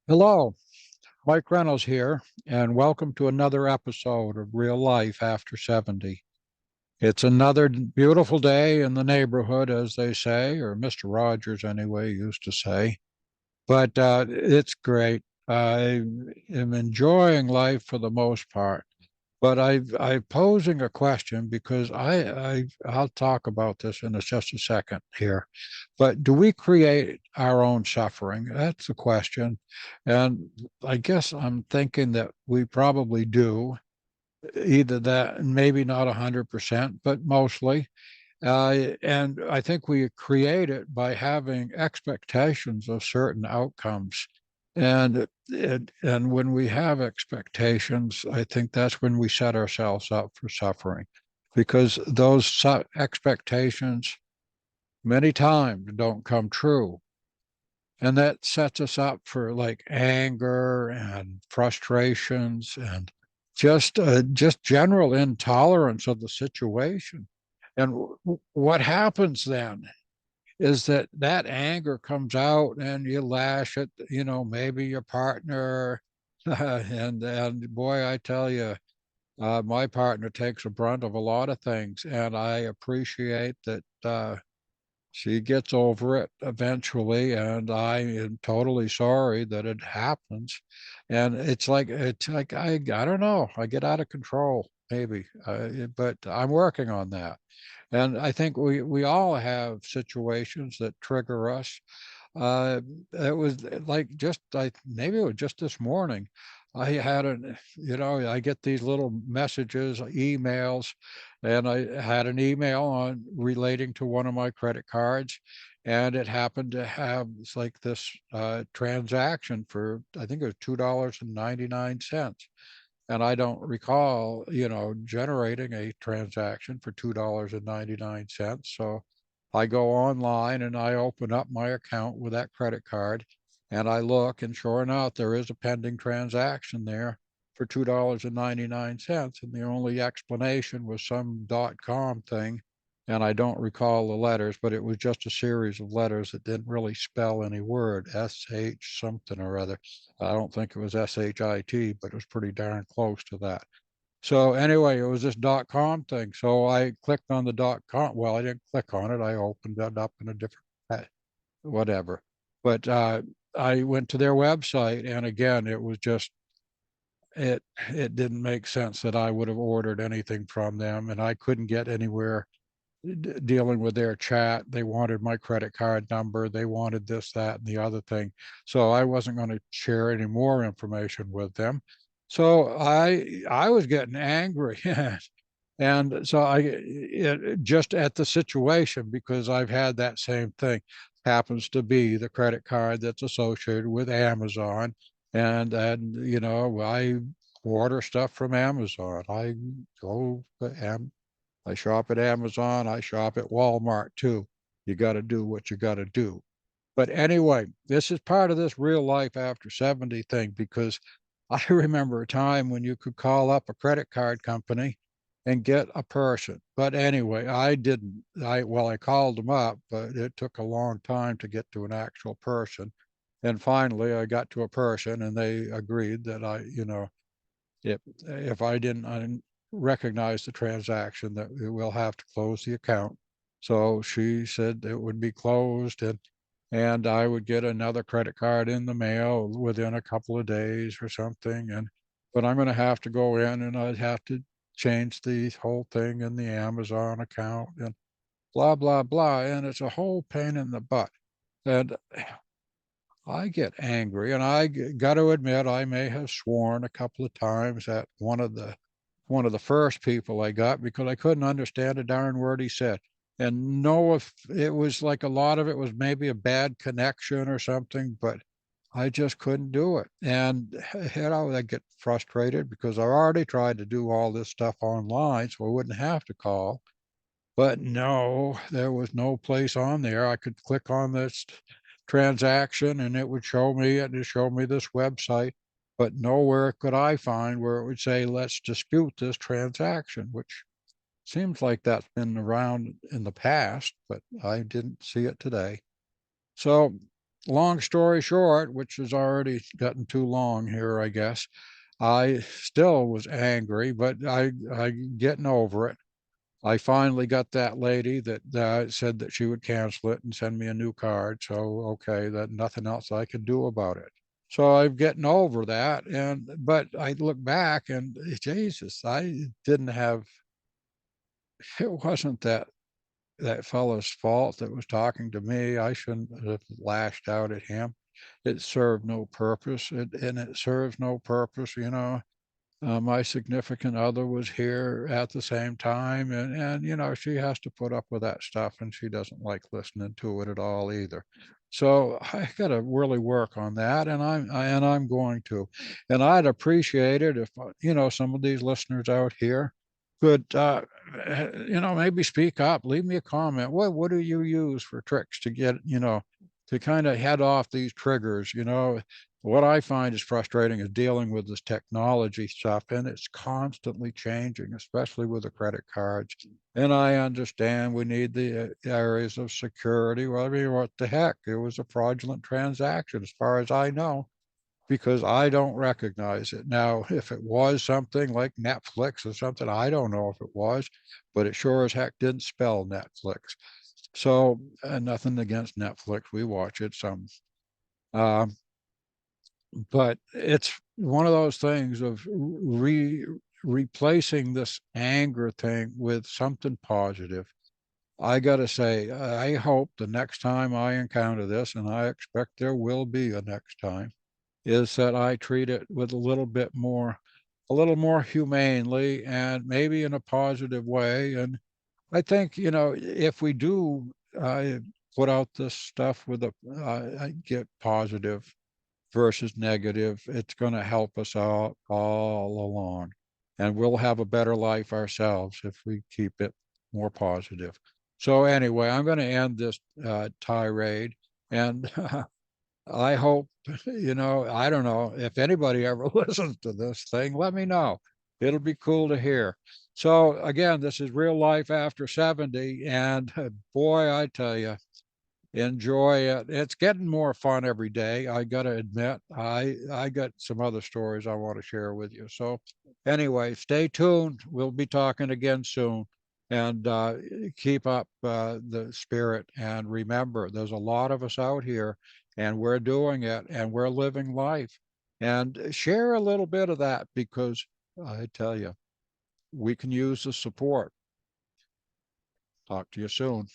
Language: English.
Hello, Mike Reynolds here, and welcome to another episode of Real Life After 70. It's another beautiful day in the neighborhood, as they say, or Mr. Rogers anyway used to say. But it's great. I am enjoying life for the most part. But I'm posing a question because I'll talk about this in just a second here. But do we create our own suffering? That's the question. And I guess I'm thinking that we probably do, either that, maybe not 100%, but mostly. And I think we create it by having expectations of certain outcomes. And when we have expectations, I think that's when we set ourselves up for suffering, because those expectations many times don't come true. And that sets us up for like anger and frustrations and just general intolerance of the situation. And what happens then is that anger comes out and you lash at, maybe your partner. And boy, I tell you, my partner takes a brunt of a lot of things, and I appreciate that she gets over it eventually, and I am totally sorry that it happens. And it's like I don't know, I get out of control maybe, but I'm working on that. And I think we all have situations that trigger us. Uh, it was like just I maybe it was just this morning. I had I get these little messages, emails, and I had an email on relating to one of my credit cards, and it happened to have it's like this transaction for I think it was $2.99. And I don't recall, generating a transaction for $2.99. So I go online and I open up my account with that credit card and I look, and sure enough, there is a pending transaction there for $2.99. And the only explanation was some .com thing. And I don't recall the letters, but it was just a series of letters that didn't really spell any word, SH something or other. I don't think it was SHIT, but it was pretty darn close to that. So anyway, it was this .com thing. So I clicked on the .com. Well, I didn't click on it. I opened it up in a different whatever. But I went to their website, and again, it was just it didn't make sense that I would have ordered anything from them, and I couldn't get anywhere dealing with their chat. They wanted my credit card number. They wanted this, that, and the other thing. So I wasn't going to share any more information with them. So I was getting angry. And so just at the situation, because I've had that same thing, happens to be the credit card that's associated with Amazon. And I order stuff from Amazon. I go to I shop at Amazon. I shop at Walmart too. You got to do what you got to do. But anyway, this is part of this real life after 70 thing, because I remember a time when you could call up a credit card company and get a person. But anyway, I didn't. I called them up, but it took a long time to get to an actual person. And finally, I got to a person, and they agreed that if I didn't recognize the transaction, that we'll have to close the account. So she said it would be closed, and I would get another credit card in the mail within a couple of days or something. But I'm going to have to go in and I'd have to change the whole thing in the Amazon account and blah, blah, blah. And it's a whole pain in the butt. And I get angry, and I got to admit I may have sworn a couple of times at one of the first people I got, because I couldn't understand a darn word he said. And no, if it was like a lot of it was maybe a bad connection or something, but I just couldn't do it. And I get frustrated because I already tried to do all this stuff online so I wouldn't have to call. But no, there was no place on there. I could click on this transaction and it would show me it and show me this website, but nowhere could I find where it would say, let's dispute this transaction, which seems like that's been around in the past, but I didn't see it today. So long story short, which has already gotten too long here, I guess, I still was angry, but I getting over it. I finally got that lady that said that she would cancel it and send me a new card. So, okay, that nothing else I could do about it. So I'm getting over that. But I look back and Jesus, I didn't have, it wasn't that fellow's fault that was talking to me. I shouldn't have lashed out at him. It served no purpose. And it serves no purpose, you know. My significant other was here at the same time, and you know she has to put up with that stuff, and she doesn't like listening to it at all either. So I got to really work on that, and I'm going to. And I'd appreciate it if you know some of these listeners out here could you know maybe speak up, leave me a comment. What do you use for tricks to get you know to kind of head off these triggers? You know, what I find is frustrating is dealing with this technology stuff, and it's constantly changing, especially with the credit cards. And I understand we need the areas of security. Well, I mean, what the heck? It was a fraudulent transaction, as far as I know, because I don't recognize it. Now, if it was something like Netflix or something, I don't know if it was, but it sure as heck didn't spell Netflix. So, nothing against Netflix. We watch it some. Um, but it's one of those things of replacing this anger thing with something positive. I got to say, I hope the next time I encounter this, and I expect there will be a next time, is that I treat it with a little more humanely and maybe in a positive way. And I think, you know, if we do put out this stuff with a get positive versus negative, it's going to help us all along. And we'll have a better life ourselves if we keep it more positive. So, anyway, I'm going to end this tirade. And I hope, you know, I don't know if anybody ever listens to this thing, let me know. It'll be cool to hear. So, again, this is Real Life After 70. And boy, I tell you, enjoy it. It's getting more fun every day. I got to admit, I got some other stories I want to share with you. So anyway, stay tuned. We'll be talking again soon. And keep up the spirit. And remember, there's a lot of us out here, and we're doing it, and we're living life. And share a little bit of that because I tell you, we can use the support. Talk to you soon.